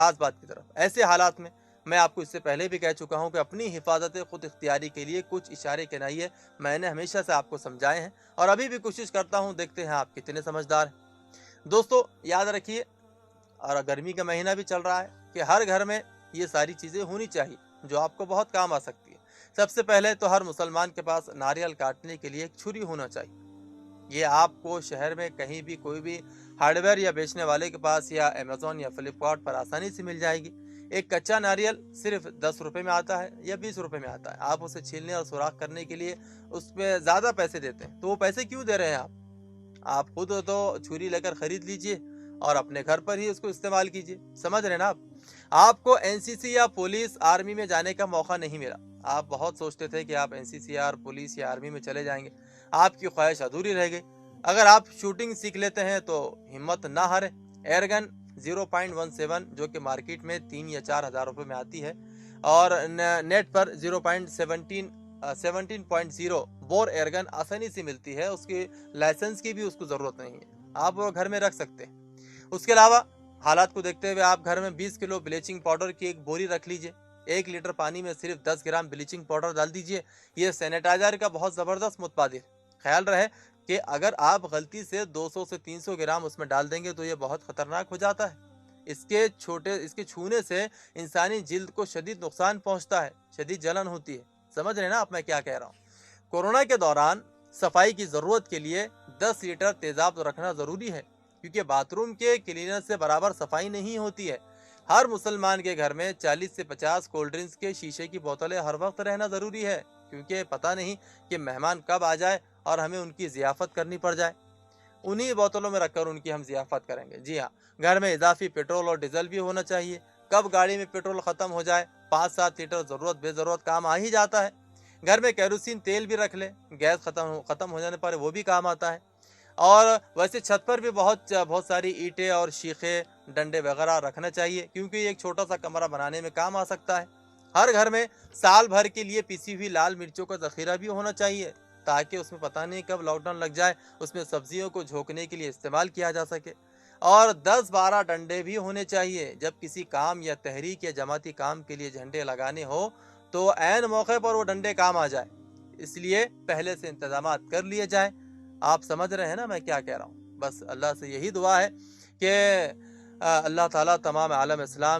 खास बात की तरफ। ऐसे हालात में मैं आपको इससे पहले भी कह चुका हूं कि अपनी हिफाजत खुद इख्तियारी के लिए कुछ इशारे कहनाइए मैंने हमेशा से आपको समझाए हैं और अभी भी कोशिश करता हूं, देखते हैं आप कितने समझदार हैं। दोस्तों याद रखिए, और गर्मी का महीना भी चल रहा है, कि हर घर में ये सारी चीज़ें होनी चाहिए जो आपको बहुत काम आ सकती है। सबसे पहले तो हर मुसलमान के पास नारियल काटने के लिए एक छुरी होना चाहिए। ये आपको शहर में कहीं भी कोई भी हार्डवेयर या बेचने वाले के पास या अमेज़न या फ्लिपकार्ट पर आसानी से मिल जाएगी। एक कच्चा नारियल सिर्फ 10 रुपए में आता है या 20 रुपए में आता है। आप उसे छीलने और सुराख करने के लिए उसमें ज़्यादा पैसे देते हैं, तो वो पैसे क्यों दे रहे हैं आप खुद तो छुरी लेकर खरीद लीजिए और अपने घर पर ही उसको इस्तेमाल कीजिए। समझ रहे हैं ना आप? आपको एनसीसी या पुलिस आर्मी में जाने का मौका नहीं मिला। आप बहुत सोचते थे कि आप एनसीसी या पुलिस या आर्मी में चले जाएंगे, आपकी ख्वाहिश अधूरी रह गई। अगर आप शूटिंग सीख लेते हैं तो हिम्मत ना हारे। एयरगन 0.17 जो कि मार्केट में 3 या 4 हज़ार रुपये में आती है, और नेट पर 17.0 बोर एयरगन आसानी से मिलती है। उसकी लाइसेंस की भी उसको ज़रूरत नहीं है, आप वो घर में रख सकते हैं। उसके अलावा हालात को देखते हुए आप घर में 20 किलो ब्लीचिंग पाउडर की एक बोरी रख लीजिए। 1 लीटर पानी में सिर्फ 10 ग्राम ब्लीचिंग पाउडर डाल दीजिए। ये सैनिटाइजर का बहुत ज़बरदस्त मुतबादिल। ख्याल रहे कि अगर आप गलती से 200 से 300 ग्राम उसमें डाल देंगे तो ये बहुत खतरनाक हो जाता है। इसके छूने से इंसानी जिल्द को शदीद नुकसान पहुंचता है, शदीद जलन होती है। समझ रहे हैं ना आप मैं क्या कह रहा हूँ? कोरोना के दौरान सफाई की ज़रूरत के लिए 10 लीटर तेज़ाब रखना ज़रूरी है, क्योंकि बाथरूम के क्लीनर से बराबर सफाई नहीं होती है। हर मुसलमान के घर में 40 से 50 कोल्ड ड्रिंक्स के शीशे की बोतलें हर वक्त रहना ज़रूरी है, क्योंकि पता नहीं कि मेहमान कब आ जाए और हमें उनकी ज़ियाफ़त करनी पड़ जाए। उन्हीं बोतलों में रखकर उनकी हम ज़ियाफ़त करेंगे। जी हाँ, घर में इजाफी पेट्रोल और डीजल भी होना चाहिए। कब गाड़ी में पेट्रोल ख़त्म हो जाए, 5-7 लीटर ज़रूरत बेज़रूरत काम आ ही जाता है। घर में केरोसिन तेल भी रख लें, गैस ख़त्म हो जाने पर वो भी काम आता है। और वैसे छत पर भी बहुत सारी ईंटें और शीखे, डंडे वगैरह रखना चाहिए, क्योंकि ये एक छोटा सा कमरा बनाने में काम आ सकता है। हर घर में साल भर के लिए पिसी हुई लाल मिर्चों का ज़ख़ीरा भी होना चाहिए, ताकि उसमें पता नहीं कब लॉकडाउन लग जाए, उसमें सब्जियों को झोंकने के लिए इस्तेमाल किया जा सके। और 10-12 डंडे भी होने चाहिए। जब किसी काम या तहरीक या जमाती काम के लिए झंडे लगाने हो तो ऐन मौके पर वो डंडे काम आ जाए, इसलिए पहले से इंतजाम कर लिए जाए। आप समझ रहे हैं ना मैं क्या कह रहा हूँ? बस अल्लाह से यही दुआ है कि अल्लाह ताला तमाम आलम इस्लाम